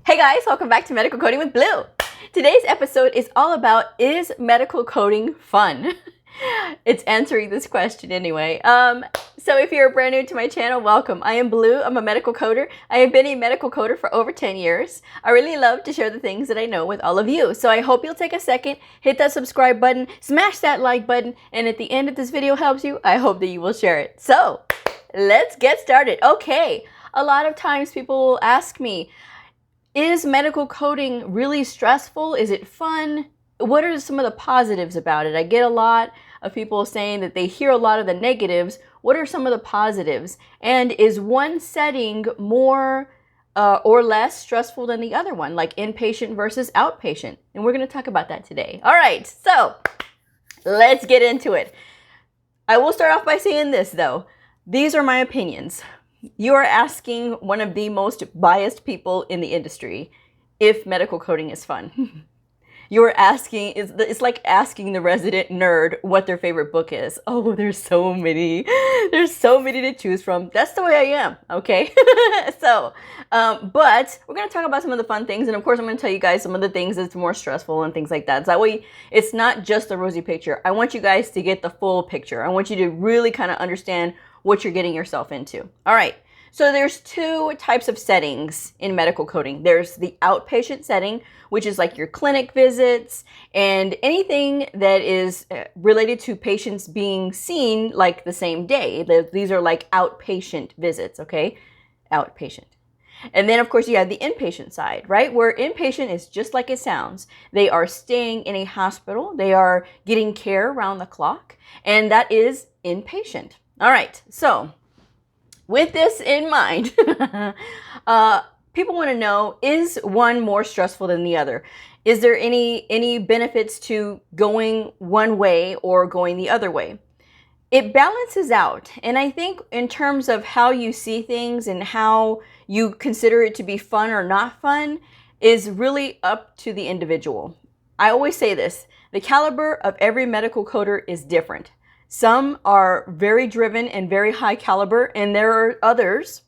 Hey guys, welcome back to Medical Coding with Blue. Today's episode is all about, is medical coding fun? It's answering this question anyway. So if you're brand new to my channel, welcome. I am Blue. I'm a medical coder. I have been a medical coder for over 10 years. I really love to share the things that I know with all of you. So I hope you'll take a second, hit that subscribe button, smash that like button, and at the end, if this video helps you, I hope that you will share it. So let's get started. Okay, a lot of times people will ask me, is medical coding really stressful? Is it fun? What are some of the positives about it? I get a lot of people saying that they hear a lot of the negatives. What are some of the positives? And is one setting more or less stressful than the other one, like inpatient versus outpatient? And we're going to talk about that today. All right, so let's get into it. I will start off by saying this, though. These are my opinions. You are asking one of the most biased people in the industry if medical coding is fun. You are asking, it's like asking the resident nerd what their favorite book is. Oh, there's so many to choose from. That's the way I am, okay? So, but we're going to talk about some of the fun things. And of course, I'm going to tell you guys some of the things that's more stressful and things like that. So that way, it's not just the rosy picture. I want you guys to get the full picture. I want you to really kind of understand what you're getting yourself into. All right. So there's two types of settings in medical coding. There's the outpatient setting, which is like your clinic visits and anything that is related to patients being seen like the same day. These are like outpatient visits, okay? Outpatient. And then, of course, you have the inpatient side, right? Where inpatient is just like it sounds. They are staying in a hospital. They are getting care around the clock. And that is inpatient. All right, so with this in mind, people want to know, is one more stressful than the other? Is there any benefits to going one way or going the other way? It balances out. And I think in terms of how you see things and how you consider it to be fun or not fun is really up to the individual. I always say this, the caliber of every medical coder is different. Some are very driven and very high caliber, and there are others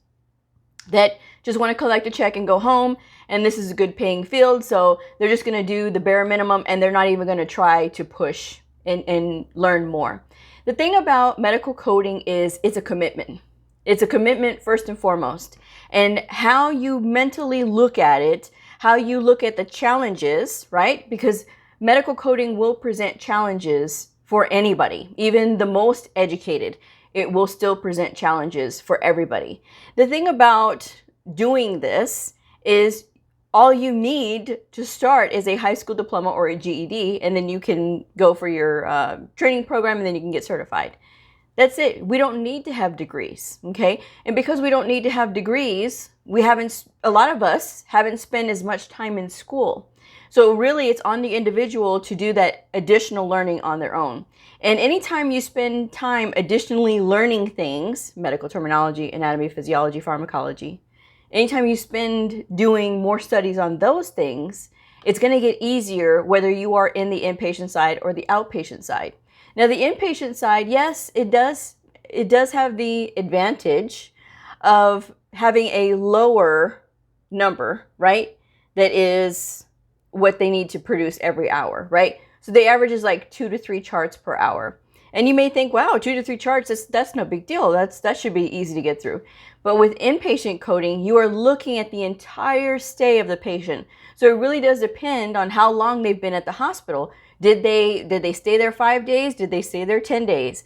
that just want to collect a check and go home, and this is a good paying field, so they're just going to do the bare minimum, and they're not even going to try to push and learn more. The thing about medical coding is it's a commitment. It's a commitment first and foremost, and how you mentally look at it, how you look at the challenges, right? Because medical coding will present challenges for anybody, even the most educated. It will still present challenges for everybody. The thing about doing this is all you need to start is a high school diploma or a GED, and then you can go for your training program, and then you can get certified. That's it. We don't need to have degrees, okay? And because we don't need to have degrees, a lot of us haven't spent as much time in school. So really, it's on the individual to do that additional learning on their own. And anytime you spend time additionally learning things, medical terminology, anatomy, physiology, pharmacology, anytime you spend doing more studies on those things, it's going to get easier whether you are in the inpatient side or the outpatient side. Now, the inpatient side, yes, it does have the advantage of having a lower number, right? That is what they need to produce every hour, right? So the average is like 2 to 3 charts per hour. And you may think, wow, 2 to 3 charts, that's no big deal. That should be easy to get through. But with inpatient coding, you are looking at the entire stay of the patient. So it really does depend on how long they've been at the hospital. Did they stay there 5 days? Did they stay there 10 days?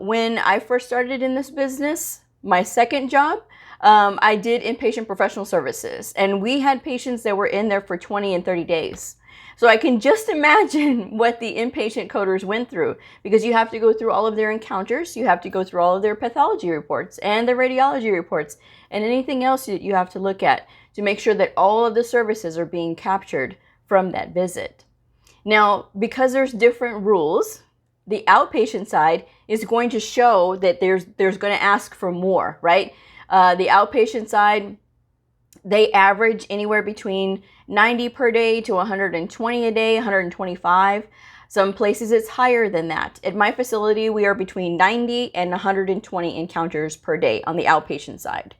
When I first started in this business, my second job, I did inpatient professional services, and we had patients that were in there for 20 and 30 days. So I can just imagine what the inpatient coders went through, because you have to go through all of their encounters, you have to go through all of their pathology reports and their radiology reports and anything else that you have to look at to make sure that all of the services are being captured from that visit. Now, because there's different rules, the outpatient side is going to show that there's going to ask for more, right? The outpatient side, they average anywhere between 90 per day to 120 a day, 125. Some places it's higher than that. At my facility, we are between 90 and 120 encounters per day on the outpatient side.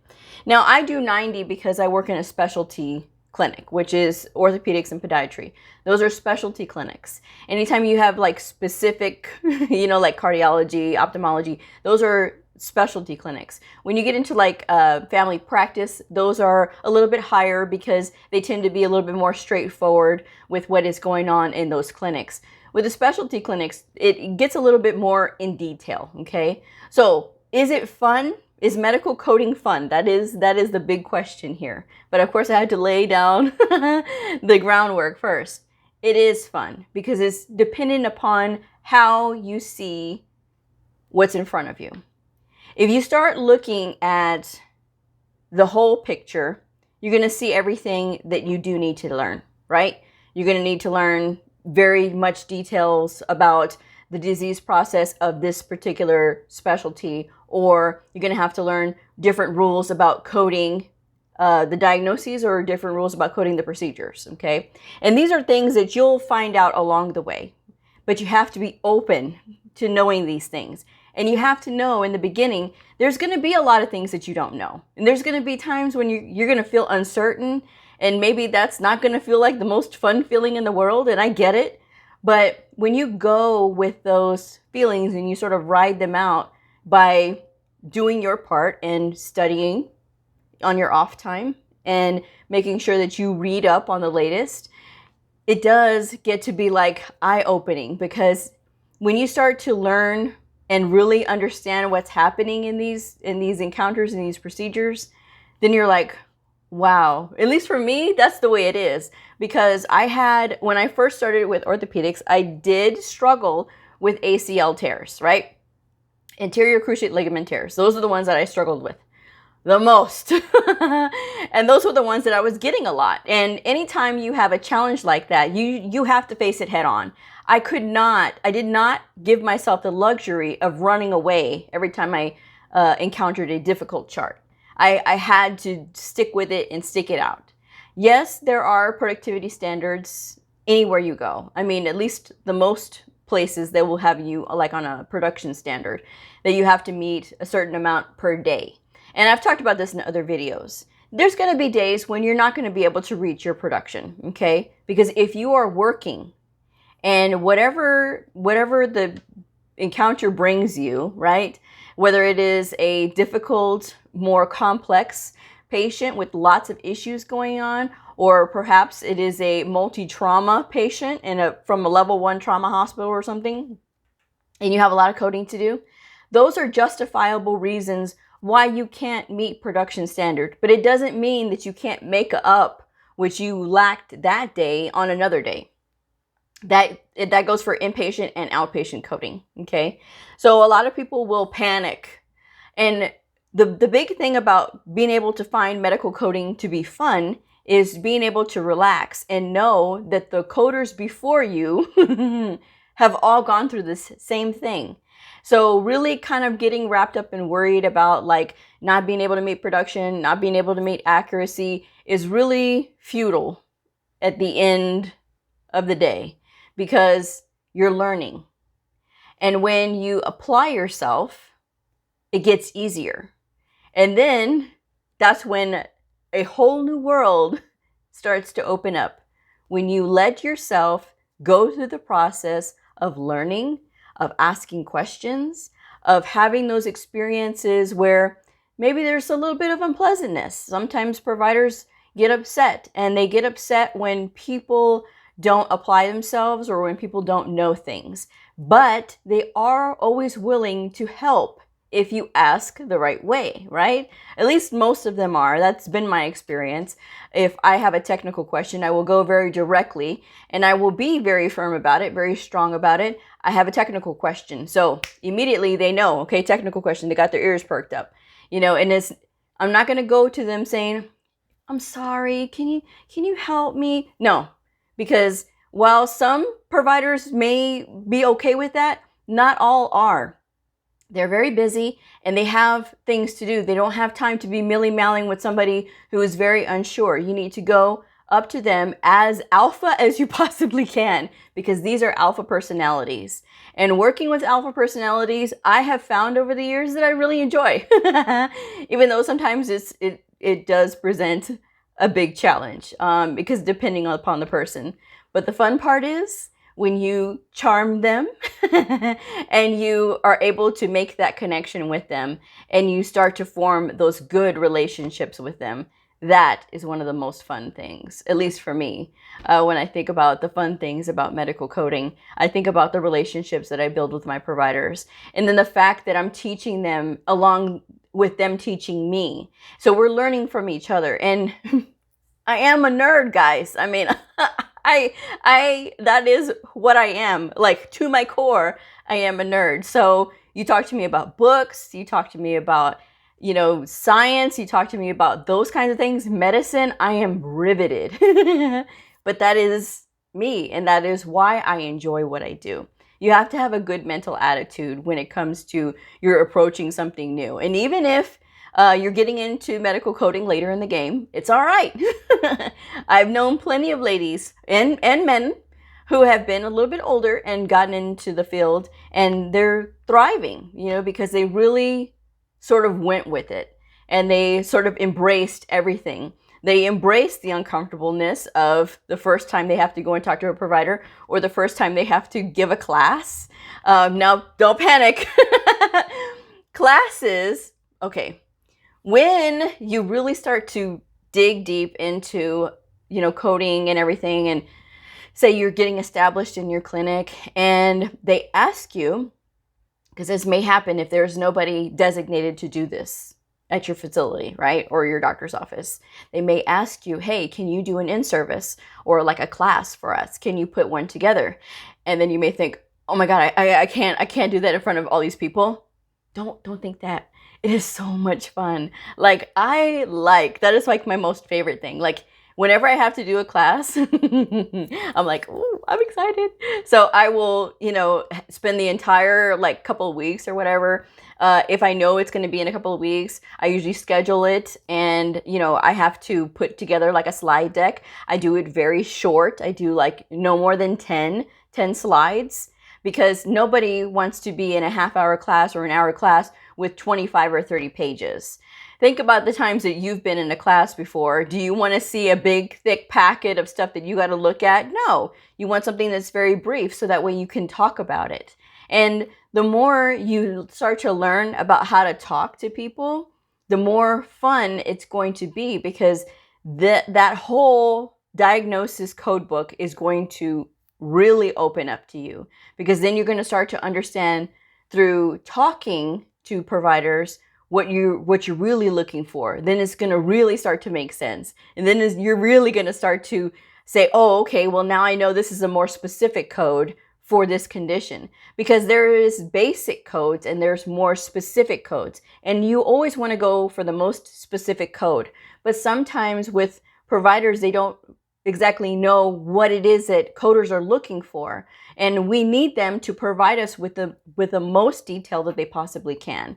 Now, I do 90 because I work in a specialty clinic, which is orthopedics and podiatry. Those are specialty clinics. Anytime you have like specific, like cardiology, ophthalmology, those are specialty clinics. When you get into like family practice, those are a little bit higher because they tend to be a little bit more straightforward with what is going on in those clinics. With the specialty clinics, it gets a little bit more in detail, okay? So is it fun? Is medical coding fun? That is the big question here. But of course I had to lay down the groundwork first. It is fun because it's dependent upon how you see what's in front of you. If you start looking at the whole picture, you're going to see everything that you do need to learn, right? You're going to need to learn very much details about the disease process of this particular specialty, or you're going to have to learn different rules about coding the diagnoses or different rules about coding the procedures, okay? And these are things that you'll find out along the way, but you have to be open to knowing these things. And you have to know in the beginning, there's going to be a lot of things that you don't know. And there's going to be times when you're going to feel uncertain, and maybe that's not going to feel like the most fun feeling in the world, and I get it. But when you go with those feelings and you sort of ride them out by doing your part and studying on your off time and making sure that you read up on the latest, it does get to be like eye-opening, because when you start to learn and really understand what's happening in these encounters and these procedures, then you're like, wow. At least for me, that's the way it is. Because when I first started with orthopedics, I did struggle with ACL tears, right? Anterior cruciate ligament tears. Those are the ones that I struggled with the most. And those were the ones that I was getting a lot. And anytime you have a challenge like that, you have to face it head on. I did not give myself the luxury of running away every time I encountered a difficult chart. I had to stick with it and stick it out. Yes, there are productivity standards anywhere you go. I mean, at least the most places they will have you like on a production standard that you have to meet a certain amount per day. And I've talked about this in other videos. There's going to be days when you're not going to be able to reach your production, okay? Because if you are working and whatever the encounter brings you, right? Whether it is a difficult, more complex patient with lots of issues going on, or perhaps it is a multi-trauma patient from a level 1 trauma hospital or something, and you have a lot of coding to do, those are justifiable reasons why you can't meet production standard. But it doesn't mean that you can't make up what you lacked that day on another day. That goes for inpatient and outpatient coding, okay? So a lot of people will panic. And the big thing about being able to find medical coding to be fun is being able to relax and know that the coders before you have all gone through this same thing. So really kind of getting wrapped up and worried about like not being able to meet production, not being able to meet accuracy is really futile at the end of the day, because you're learning. And when you apply yourself, it gets easier. And then that's when a whole new world starts to open up. When you let yourself go through the process of learning, of asking questions, of having those experiences where maybe there's a little bit of unpleasantness. Sometimes providers get upset, and they get upset when people don't apply themselves or when people don't know things. But they are always willing to help if you ask the right way, right? At least most of them are. That's been my experience. If I have a technical question, I will go very directly and I will be very firm about it, very strong about it. I have a technical question. So immediately they know, okay, technical question, they got their ears perked up, and I'm not going to go to them saying, I'm sorry, can you help me? No, because while some providers may be okay with that, not all are. They're very busy and they have things to do. They don't have time to be milly-mallying with somebody who is very unsure. You need to go up to them as alpha as you possibly can, because these are alpha personalities. And working with alpha personalities, I have found over the years that I really enjoy, even though sometimes it does present a big challenge because depending upon the person. But the fun part is when you charm them and you are able to make that connection with them and you start to form those good relationships with them. That is one of the most fun things, at least for me. When I think about the fun things about medical coding, I think about the relationships that I build with my providers. And then the fact that I'm teaching them along with them teaching me. So we're learning from each other. And I am a nerd, guys. I mean, that is what I am. Like, to my core, I am a nerd. So you talk to me about books, you talk to me about, you know, science, you talk to me about those kinds of things, medicine, I am riveted. But that is me, and that is why I enjoy what I do. You have to have a good mental attitude when it comes to you're approaching something new. And even if you're getting into medical coding later in the game, it's all right. I've known plenty of ladies and men who have been a little bit older and gotten into the field, and they're thriving, you know, because they really sort of went with it and they sort of embraced everything. They embraced the uncomfortableness of the first time they have to go and talk to a provider or the first time they have to give a class. Now, don't panic. Classes, okay. When you really start to dig deep into, you know, coding and everything, and say you're getting established in your clinic and they ask you, because this may happen if there's nobody designated to do this at your facility, right? Or your doctor's office. They may ask you, hey, can you do an in-service or like a class for us? Can you put one together? And then you may think, oh my God, I can't do that in front of all these people. Don't think that. It is so much fun. Like, that is like my most favorite thing. Like, whenever I have to do a class, I'm like, ooh, I'm excited. So I will, you know, spend the entire like couple of weeks or whatever. If I know it's going to be in a couple of weeks, I usually schedule it, and, you know, I have to put together like a slide deck. I do it very short. I do like no more than 10 slides, because nobody wants to be in a half-hour class or an hour class with 25 or 30 pages. Think about the times that you've been in a class before. Do you want to see a big, thick packet of stuff that you got to look at? No. You want something that's very brief so that way you can talk about it. And the more you start to learn about how to talk to people, the more fun it's going to be, because that whole diagnosis code book is going to really open up to you, because then you're going to start to understand through talking to providers what you're really looking for. Then it's going to really start to make sense. And then you're really going to start to say, oh, okay, well, now I know this is a more specific code for this condition, because there is basic codes and there's more specific codes. And you always want to go for the most specific code. But sometimes with providers, they don't exactly know what it is that coders are looking for. And we need them to provide us with the most detail that they possibly can.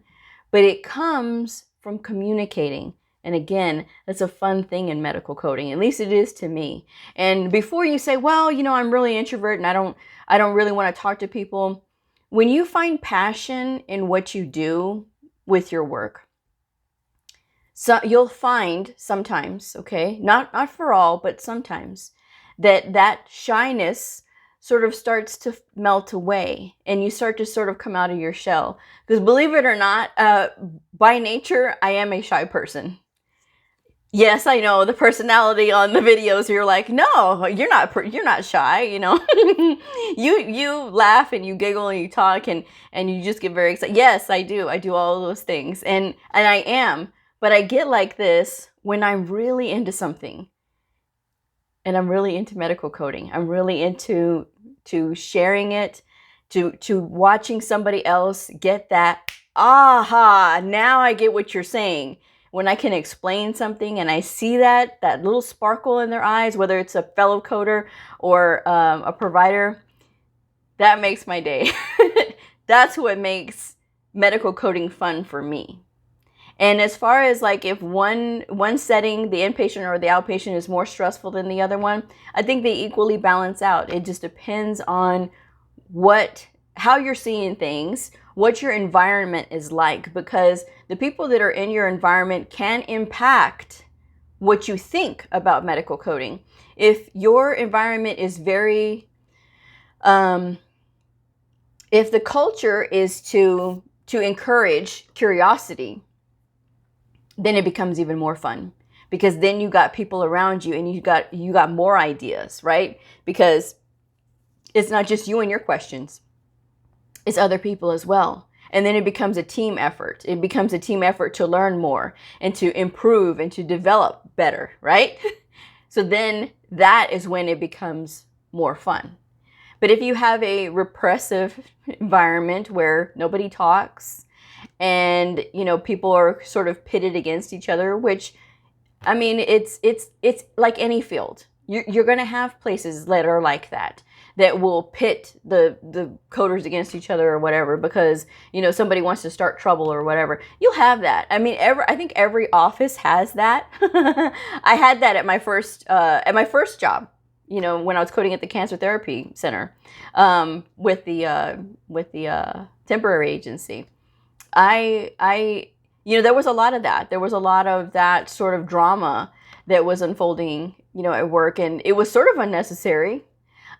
But it comes from communicating. And again, that's a fun thing in medical coding. At least it is to me. And before you say, well, you know, I'm really introvert and I don't really want to talk to people. When you find passion in what you do with your work, so you'll find sometimes, okay, not for all, but sometimes, that shyness sort of starts to melt away and you start to sort of come out of your shell. Because believe it or not, by nature, I am a shy person. Yes, I know the personality on the videos, you're like, no, you're not shy, you know. you laugh and you giggle and you talk and you just get very excited. Yes, I do all of those things. And I am, but I get like this when I'm really into something. And I'm really into medical coding. I'm really into sharing it, to watching somebody else get that, aha, now I get what you're saying. When I can explain something and I see that little sparkle in their eyes, whether it's a fellow coder or a provider, that makes my day. That's what makes medical coding fun for me. And as far as like if one setting, the inpatient or the outpatient, is more stressful than the other one, I think they equally balance out. It just depends on how you're seeing things, what your environment is like, because the people that are in your environment can impact what you think about medical coding. If your environment is very, if the culture is to encourage curiosity, then it becomes even more fun, because then you got people around you and you got more ideas, right? Because it's not just you and your questions, it's other people as well. And then it becomes a team effort. It becomes a team effort to learn more and to improve and to develop better, right? So then that is when it becomes more fun. But if you have a repressive environment where nobody talks and, you know, people are sort of pitted against each other, which, I mean, it's like any field. You're going to have places that are like that will pit the coders against each other or whatever, because, you know, somebody wants to start trouble or whatever. You'll have that. I mean, I think every office has that. I had that at my first job, you know, when I was coding at the cancer therapy center, with the temporary agency. You know, there was a lot of that. There was a lot of that sort of drama that was unfolding, you know, at work, and it was sort of unnecessary.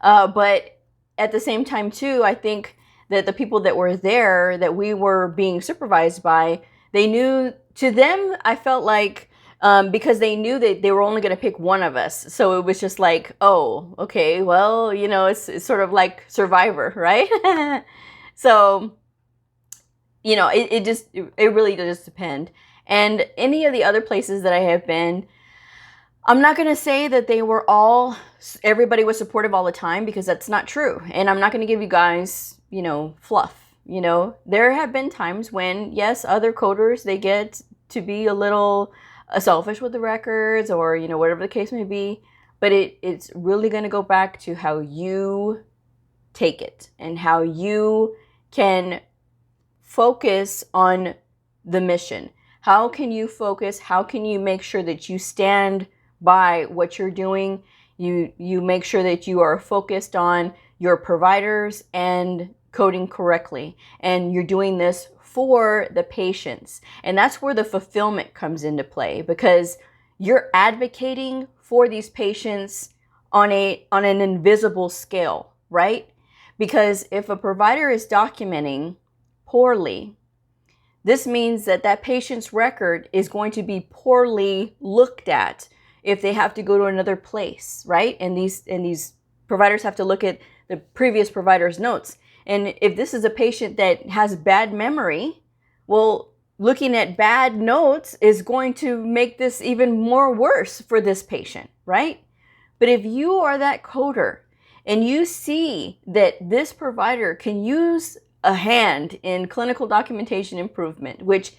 But at the same time, too, I think that the people that were there, that we were being supervised by, they knew, to them, I felt like, because they knew that they were only going to pick one of us. So it was just like, oh, okay, well, you know, it's sort of like Survivor, right? So, you know, it really does depend. And any of the other places that I have been, I'm not going to say that everybody was supportive all the time, because that's not true. And I'm not going to give you guys, you know, fluff. You know, there have been times when, yes, other coders, they get to be a little selfish with the records, or, you know, whatever the case may be. But it's really going to go back to how you take it and how you can focus on the mission. How can you focus? How can you make sure that you stand by what you're doing? You make sure that you are focused on your providers and coding correctly. And you're doing this for the patients. And that's where the fulfillment comes into play, because you're advocating for these patients on an invisible scale, right? Because if a provider is documenting poorly, this means that that patient's record is going to be poorly looked at if they have to go to another place, right? And these providers have to look at the previous provider's notes. And if this is a patient that has bad memory, well, looking at bad notes is going to make this even more worse for this patient, right? But if you are that coder and you see that this provider can use a hand in clinical documentation improvement, which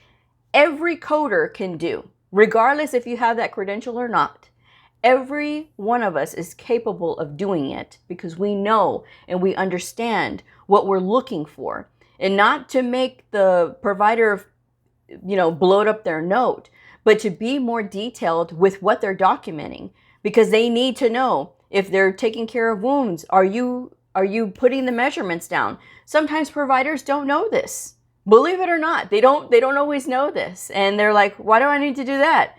every coder can do, regardless if you have that credential or not. Every one of us is capable of doing it, because we know and we understand what we're looking for. And not to make the provider, you know, bloat up their note, but to be more detailed with what they're documenting, because they need to know if they're taking care of wounds. Are you putting the measurements down? Sometimes providers don't know this. Believe it or not, they don't always know this. And they're like, why do I need to do that?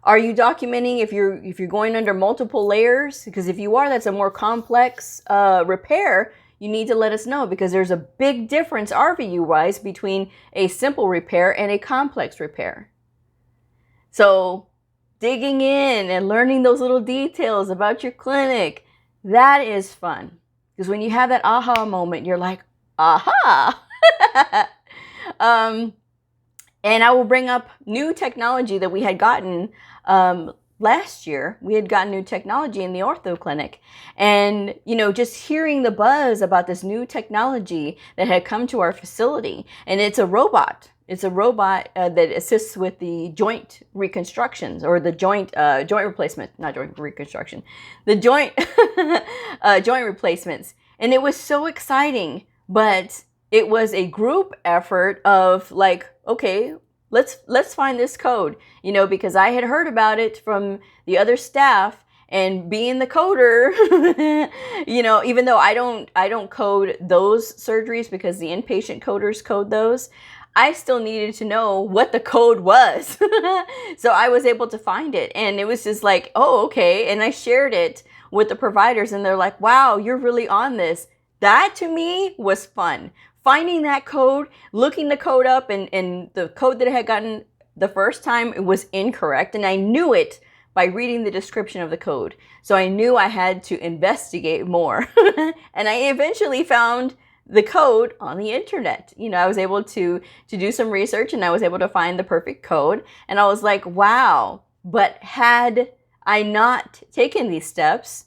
Are you documenting if you're going under multiple layers? Because if you are, that's a more complex repair. You need to let us know, because there's a big difference RVU-wise between a simple repair and a complex repair. So digging in and learning those little details about your clinic, that is fun. Because when you have that aha moment, you're like, aha! And I will bring up new technology that we had gotten last year. We had gotten new technology in the ortho clinic. And, you know, just hearing the buzz about this new technology that had come to our facility. And it's a robot. It's a robot that assists with the joint reconstructions, or the joint replacement, not joint reconstruction, the joint joint replacements. And it was so exciting, but it was a group effort of like, okay, let's find this code, you know, because I had heard about it from the other staff, and being the coder, you know, even though I don't code those surgeries, because the inpatient coders code those, I still needed to know what the code was. So I was able to find it, and it was just like, oh, okay. And I shared it with the providers, and they're like, wow, you're really on this. That to me was fun. Finding that code, looking the code up, and the code that I had gotten the first time, it was incorrect. And I knew it by reading the description of the code. So I knew I had to investigate more. And I eventually found the code on the internet. You know, I was able to do some research, and I was able to find the perfect code. And I was like, wow. But had I not taken these steps,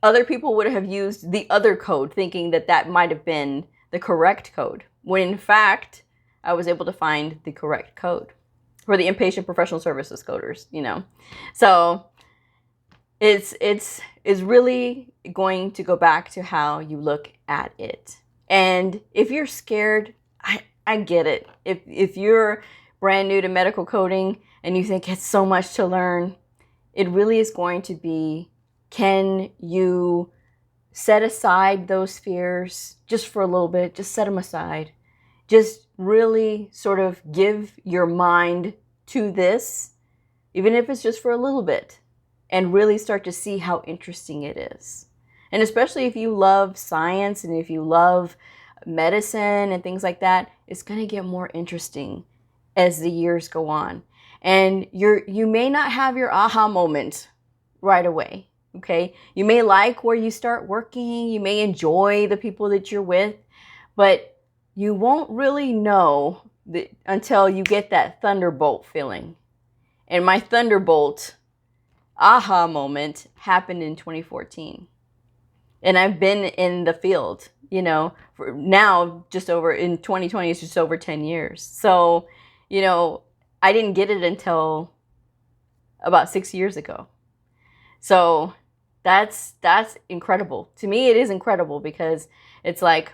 other people would have used the other code, thinking that that might have been the correct code, when in fact, I was able to find the correct code for the inpatient professional services coders, you know. So it's really going to go back to how you look at it. And if you're scared, I get it. If you're brand new to medical coding and you think it's so much to learn, it really is going to be, can you set aside those fears just for a little bit? Just set them aside. Just really sort of give your mind to this, even if it's just for a little bit, and really start to see how interesting it is. And especially if you love science and if you love medicine and things like that, it's going to get more interesting as the years go on. And you may not have your aha moment right away. Okay, you may like where you start working, you may enjoy the people that you're with, but you won't really know that until you get that thunderbolt feeling. And my thunderbolt aha moment happened in 2014. And I've been in the field, you know, for now just over, in 2020, it's just over 10 years. So, you know, I didn't get it until about 6 years ago. So that's incredible. To me, it is incredible, because it's like,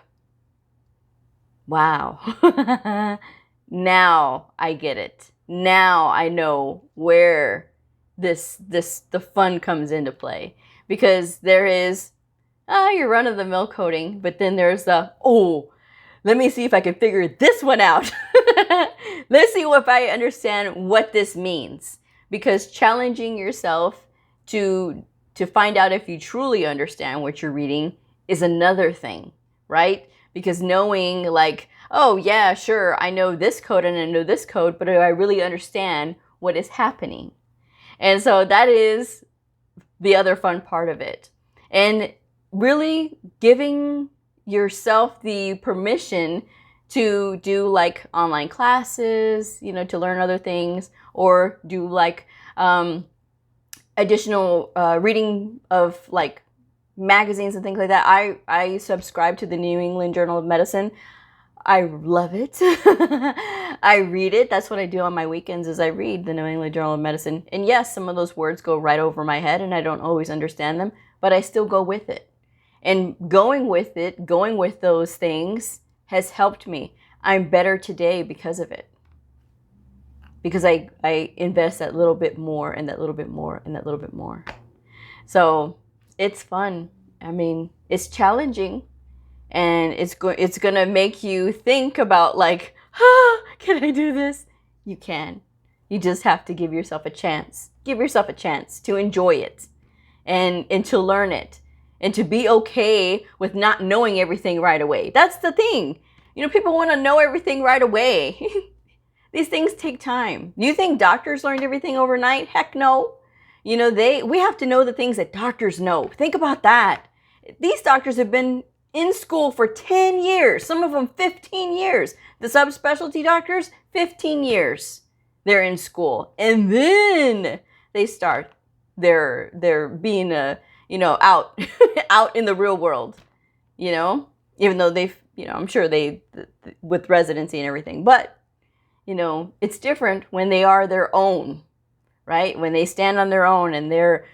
wow, now I get it. Now I know where the fun comes into play, because there is your run-of-the-mill coding, but then there's the, oh, let me see if I can figure this one out. Let's see if I understand what this means. Because challenging yourself to find out if you truly understand what you're reading is another thing, right? Because knowing like, oh yeah, sure, I know this code and I know this code, but do I really understand what is happening? And so that is the other fun part of it. And really giving yourself the permission to do like online classes, you know, to learn other things, or do like additional reading of like magazines and things like that. I subscribe to the New England Journal of Medicine. I love it. I read it. That's what I do on my weekends, is I read the New England Journal of Medicine. And yes, some of those words go right over my head and I don't always understand them, but I still go with it. And going with it, going with those things has helped me. I'm better today because of it. Because I invest that little bit more and that little bit more and that little bit more. So it's fun. I mean, it's challenging, and it's going to make you think about like, can I do this? You can. You just have to give yourself a chance. Give yourself a chance to enjoy it and to learn it, and to be okay with not knowing everything right away. That's the thing. You know, people want to know everything right away. These things take time. Do you think doctors learned everything overnight? Heck no. You know, we have to know the things that doctors know. Think about that. These doctors have been in school for 10 years, some of them 15 years. The subspecialty doctors, 15 years they're in school. And then they start their being out out in the real world, you know, even though they've, you know, I'm sure they with residency and everything, but you know, it's different when they are their own, right? When they stand on their own and they're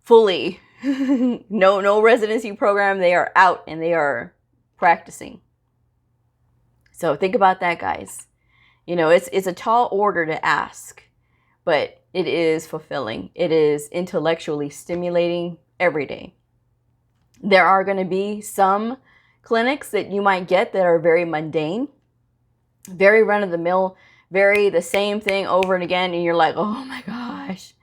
fully no residency program, they are out and they are practicing. So think about that, guys. You know, it's a tall order to ask, but it is fulfilling. It is intellectually stimulating every day. There are going to be some clinics that you might get that are very mundane. very run-of-the-mill, very the same thing over and again, and you're like, oh my gosh.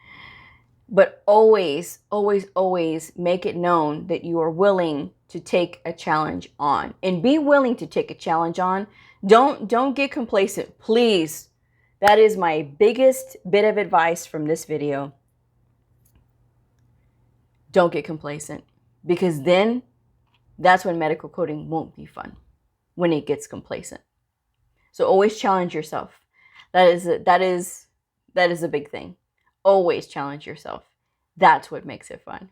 But always, always, always make it known that you are willing to take a challenge on. And be willing to take a challenge on. Don't get complacent, please. That is my biggest bit of advice from this video. Don't get complacent, because then that's when medical coding won't be fun, when it gets complacent. So always challenge yourself. That is a big thing. Always challenge yourself. That's what makes it fun.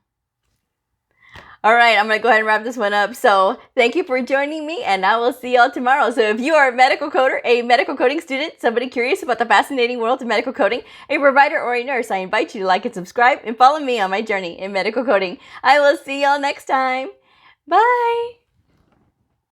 All right, I'm going to go ahead and wrap this one up. So thank you for joining me, and I will see y'all tomorrow. So if you are a medical coder, a medical coding student, somebody curious about the fascinating world of medical coding, a provider or a nurse, I invite you to like and subscribe and follow me on my journey in medical coding. I will see y'all next time. Bye.